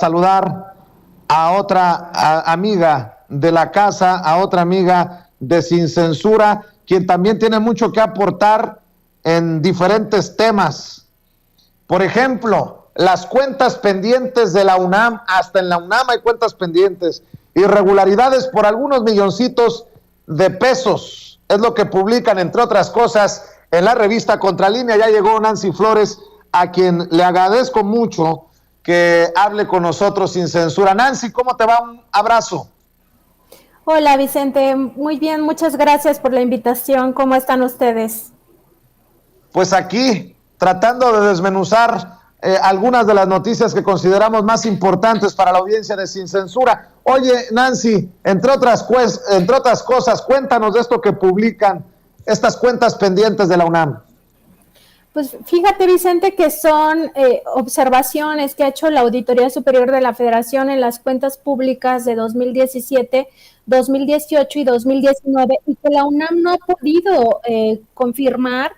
saludar a otra amiga de la casa, a otra amiga de Sin Censura, quien también tiene mucho que aportar en diferentes temas. Por ejemplo, las cuentas pendientes de la UNAM, hasta en la UNAM hay cuentas pendientes, irregularidades por algunos milloncitos de pesos, es lo que publican, entre otras cosas, en la revista Contralínea. Ya llegó Nancy Flores, a quien le agradezco mucho que hable con nosotros sin censura. Nancy, ¿cómo te va? Un abrazo. Hola Vicente, muy bien, muchas gracias por la invitación. ¿Cómo están ustedes? Pues aquí, tratando de desmenuzar algunas de las noticias que consideramos más importantes para la audiencia de Sin Censura. Oye, Nancy, entre otras cosas, cuéntanos de esto que publican estas cuentas pendientes de la UNAM. Pues fíjate, Vicente, que son observaciones que ha hecho la Auditoría Superior de la Federación en las cuentas públicas de 2017, 2018 y 2019, y que la UNAM no ha podido confirmar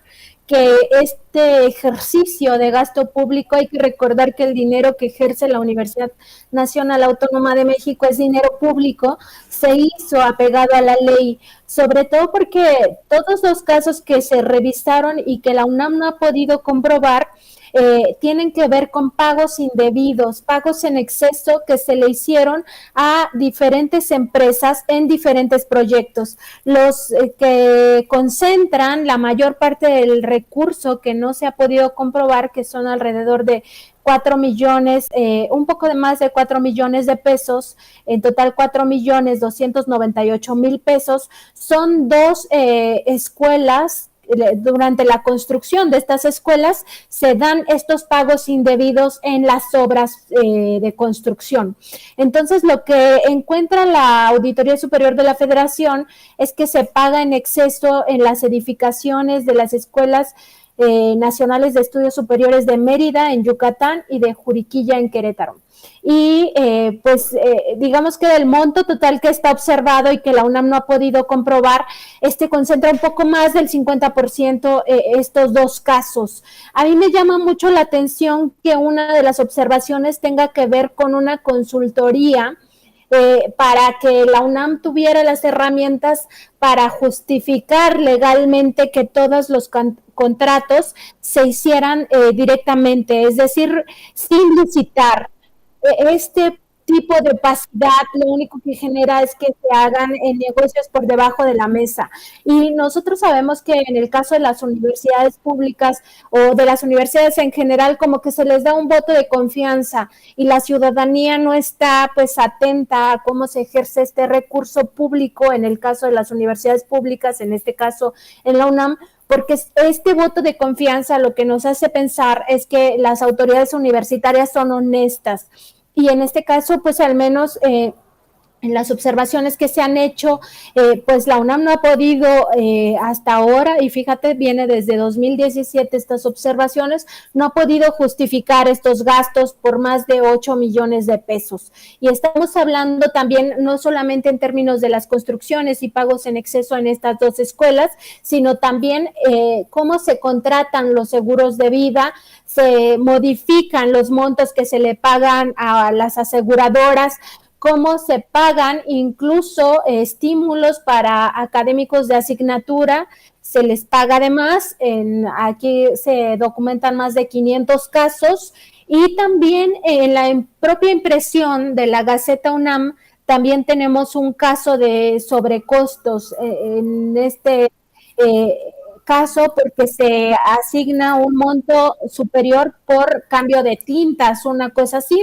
que este ejercicio de gasto público, hay que recordar que el dinero que ejerce la Universidad Nacional Autónoma de México es dinero público, se hizo apegado a la ley, sobre todo porque todos los casos que se revisaron y que la UNAM no ha podido comprobar tienen que ver con pagos indebidos, pagos en exceso que se le hicieron a diferentes empresas en diferentes proyectos. Los que concentran la mayor parte del recurso que no se ha podido comprobar, que son alrededor de 4 millones, un poco de más de 4 millones de pesos, en total 4.298.000 pesos, son dos escuelas. Durante la construcción de estas escuelas se dan estos pagos indebidos en las obras de construcción. Entonces, lo que encuentra la Auditoría Superior de la Federación es que se paga en exceso en las edificaciones de las escuelas nacionales de estudios superiores de Mérida en Yucatán y de Juriquilla en Querétaro. Y digamos que del monto total que está observado y que la UNAM no ha podido comprobar, concentra un poco más del 50% estos dos casos. A mí me llama mucho la atención que una de las observaciones tenga que ver con una consultoría para que la UNAM tuviera las herramientas para justificar legalmente que todos los contratos se hicieran directamente, es decir, sin licitar. Este tipo de opacidad lo único que genera es que se hagan negocios por debajo de la mesa. Y nosotros sabemos que en el caso de las universidades públicas o de las universidades en general, como que se les da un voto de confianza y la ciudadanía no está pues atenta a cómo se ejerce este recurso público en el caso de las universidades públicas, en este caso en la UNAM, porque este voto de confianza lo que nos hace pensar es que las autoridades universitarias son honestas. Y en este caso, pues al menos en las observaciones que se han hecho, pues la UNAM no ha podido hasta ahora, y fíjate, viene desde 2017 estas observaciones, no ha podido justificar estos gastos por más de 8 millones de pesos. Y estamos hablando también no solamente en términos de las construcciones y pagos en exceso en estas dos escuelas, sino también cómo se contratan los seguros de vida, se modifican los montos que se le pagan a las aseguradoras, cómo se pagan incluso estímulos para académicos de asignatura, se les paga además, aquí se documentan más de 500 casos, y también en la propia impresión de la Gaceta UNAM también tenemos un caso de sobrecostos en este caso, porque se asigna un monto superior por cambio de tintas, una cosa así.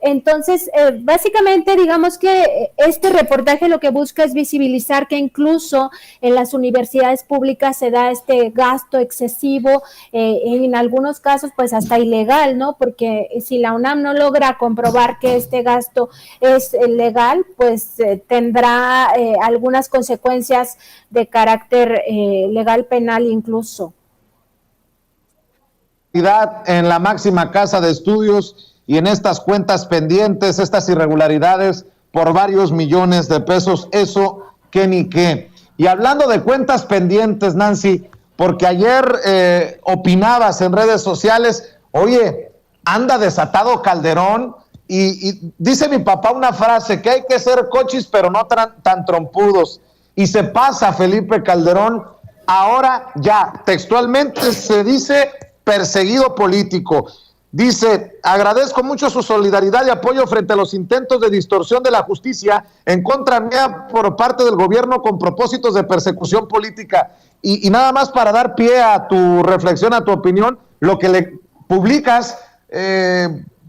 Entonces, básicamente, digamos que este reportaje lo que busca es visibilizar que incluso en las universidades públicas se da este gasto excesivo, en algunos casos pues hasta ilegal, ¿no? Porque si la UNAM no logra comprobar que este gasto es legal, pues tendrá algunas consecuencias de carácter legal, penal incluso. En la máxima casa de estudios y en estas cuentas pendientes, estas irregularidades por varios millones de pesos, eso qué ni qué. Y hablando de cuentas pendientes, Nancy, porque ayer opinabas en redes sociales, oye, anda desatado Calderón y dice mi papá una frase, que hay que ser cochis pero no tan trompudos, y se pasa Felipe Calderón, ahora ya textualmente se dice perseguido político. Dice, agradezco mucho su solidaridad y apoyo frente a los intentos de distorsión de la justicia en contra mía por parte del gobierno con propósitos de persecución política. Y nada más para dar pie a tu reflexión, a tu opinión, lo que le publicas,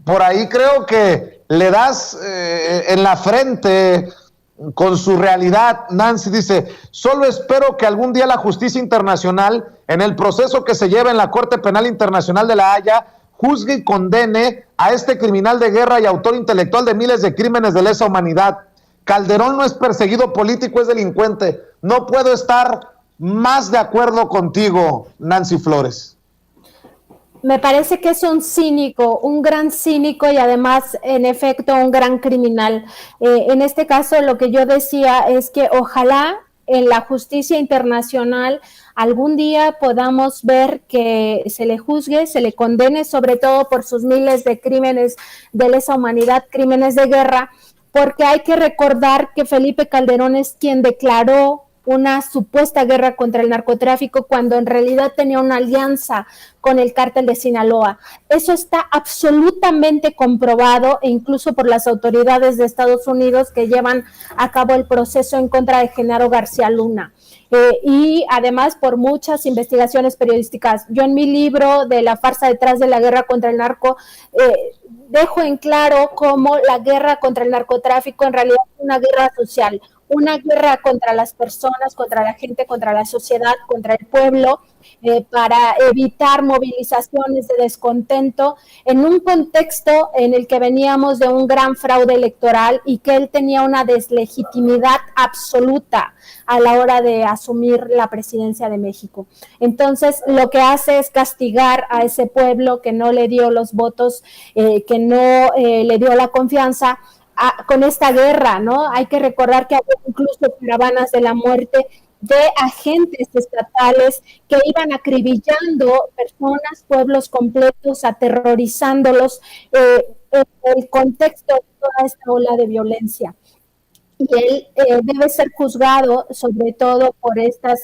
por ahí creo que le das en la frente con su realidad. Nancy dice, solo espero que algún día la justicia internacional, en el proceso que se lleva en la Corte Penal Internacional de La Haya, juzgue y condene a este criminal de guerra y autor intelectual de miles de crímenes de lesa humanidad. Calderón no es perseguido político, es delincuente. No puedo estar más de acuerdo contigo, Nancy Flores. Me parece que es un cínico, un gran cínico y además, en efecto, un gran criminal. En este caso, lo que yo decía es que ojalá en la justicia internacional algún día podamos ver que se le juzgue, se le condene, sobre todo por sus miles de crímenes de lesa humanidad, crímenes de guerra, porque hay que recordar que Felipe Calderón es quien declaró una supuesta guerra contra el narcotráfico cuando en realidad tenía una alianza con el cártel de Sinaloa. Eso está absolutamente comprobado e incluso por las autoridades de Estados Unidos que llevan a cabo el proceso en contra de Genaro García Luna. Y además por muchas investigaciones periodísticas. Yo en mi libro de La farsa detrás de la guerra contra el narco dejo en claro cómo la guerra contra el narcotráfico en realidad es una guerra social, una guerra contra las personas, contra la gente, contra la sociedad, contra el pueblo, para evitar movilizaciones de descontento en un contexto en el que veníamos de un gran fraude electoral y que él tenía una deslegitimidad absoluta a la hora de asumir la presidencia de México. Entonces, lo que hace es castigar a ese pueblo que no le dio los votos, que no le dio la confianza, con esta guerra, ¿no? Hay que recordar que había incluso caravanas de la muerte de agentes estatales que iban acribillando personas, pueblos completos, aterrorizándolos, en el contexto de toda esta ola de violencia. Y él debe ser juzgado, sobre todo por esta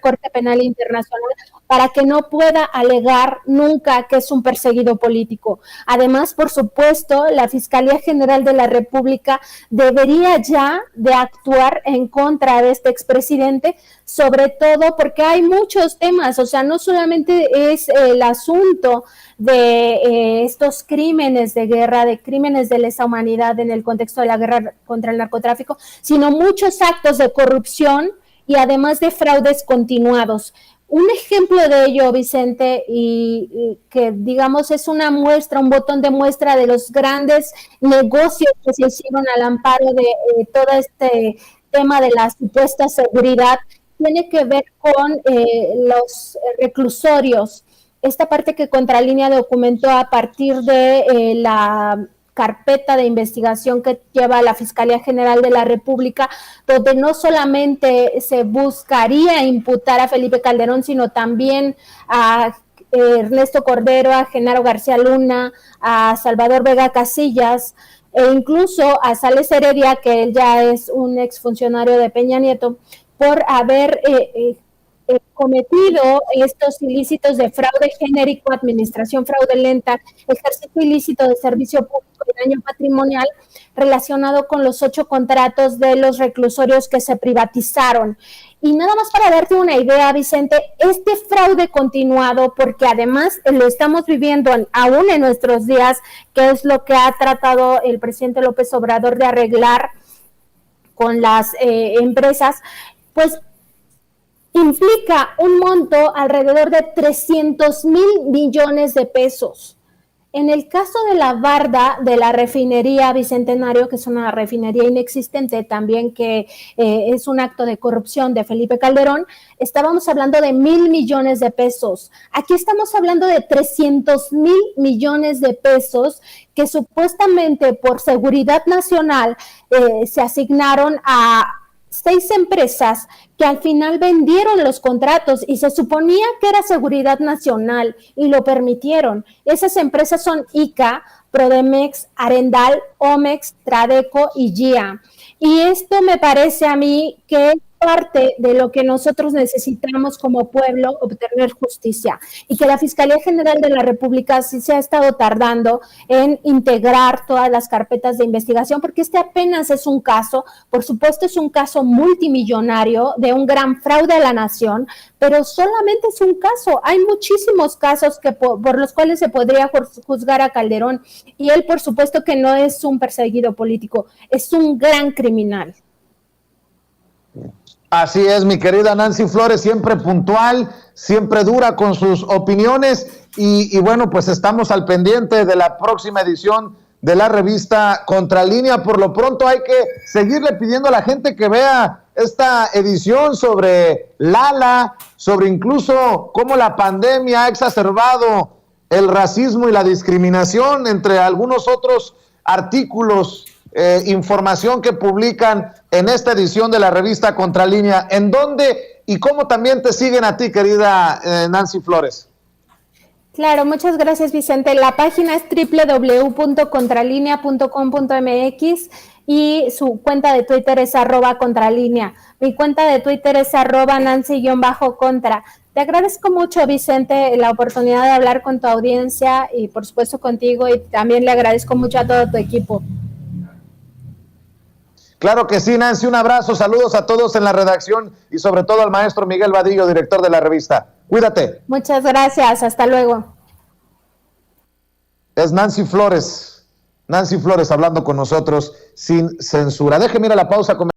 Corte Penal Internacional, para que no pueda alegar nunca que es un perseguido político. Además, por supuesto, la Fiscalía General de la República debería ya de actuar en contra de este expresidente, sobre todo porque hay muchos temas, o sea, no solamente es el asunto de estos crímenes de guerra, de crímenes de lesa humanidad en el contexto de la guerra contra el narcotráfico, sino muchos actos de corrupción y además de fraudes continuados. Un ejemplo de ello, Vicente, y que digamos es una muestra, un botón de muestra de los grandes negocios que se hicieron al amparo de todo este tema de la supuesta seguridad, tiene que ver con los reclusorios. Esta parte que Contralínea documentó a partir de la carpeta de investigación que lleva la Fiscalía General de la República, donde no solamente se buscaría imputar a Felipe Calderón, sino también a Ernesto Cordero, a Genaro García Luna, a Salvador Vega Casillas, e incluso a Sales Heredia, que él ya es un exfuncionario de Peña Nieto, por haber cometido estos ilícitos de fraude genérico, administración fraudulenta, ejercicio ilícito de servicio público y daño patrimonial relacionado con los 8 contratos de los reclusorios que se privatizaron. Y nada más para darte una idea, Vicente, este fraude continuado, porque además lo estamos viviendo aún en nuestros días, que es lo que ha tratado el presidente López Obrador de arreglar con las empresas, pues implica un monto alrededor de 300,000 millones de pesos. En el caso de la barda de la refinería Bicentenario, que es una refinería inexistente también, que es un acto de corrupción de Felipe Calderón, estábamos hablando de 1,000 millones de pesos. Aquí estamos hablando de 300,000 millones de pesos que supuestamente por seguridad nacional se asignaron a 6 empresas que al final vendieron los contratos y se suponía que era seguridad nacional y lo permitieron. Esas empresas son ICA, Prodemex, Arendal, Omex, Tradeco y GIA. Y esto me parece a mí que es parte de lo que nosotros necesitamos como pueblo, obtener justicia, y que la Fiscalía General de la República sí se ha estado tardando en integrar todas las carpetas de investigación, porque este apenas es un caso, por supuesto es un caso multimillonario de un gran fraude a la nación, pero solamente es un caso. Hay muchísimos casos que por los cuales se podría juzgar a Calderón, y él por supuesto que no es un perseguido político, es un gran criminal. Así es, mi querida Nancy Flores, siempre puntual, siempre dura con sus opiniones y bueno, pues estamos al pendiente de la próxima edición de la revista Contralínea. Por lo pronto hay que seguirle pidiendo a la gente que vea esta edición sobre Lala, sobre incluso cómo la pandemia ha exacerbado el racismo y la discriminación, entre algunos otros artículos, información que publican en esta edición de la revista Contralínea. ¿En dónde y cómo también te siguen a ti, querida Nancy Flores? Claro, muchas gracias, Vicente. La página es www.contralinea.com.mx y su cuenta de Twitter es @contralinea. Mi cuenta de Twitter es @Nancy_contra. Te agradezco mucho, Vicente, la oportunidad de hablar con tu audiencia y por supuesto contigo, y también le agradezco mucho a todo tu equipo. Claro que sí, Nancy, un abrazo, saludos a todos en la redacción y sobre todo al maestro Miguel Vadillo, director de la revista. Cuídate. Muchas gracias, hasta luego. Es Nancy Flores hablando con nosotros sin censura. Déjeme ir a la pausa.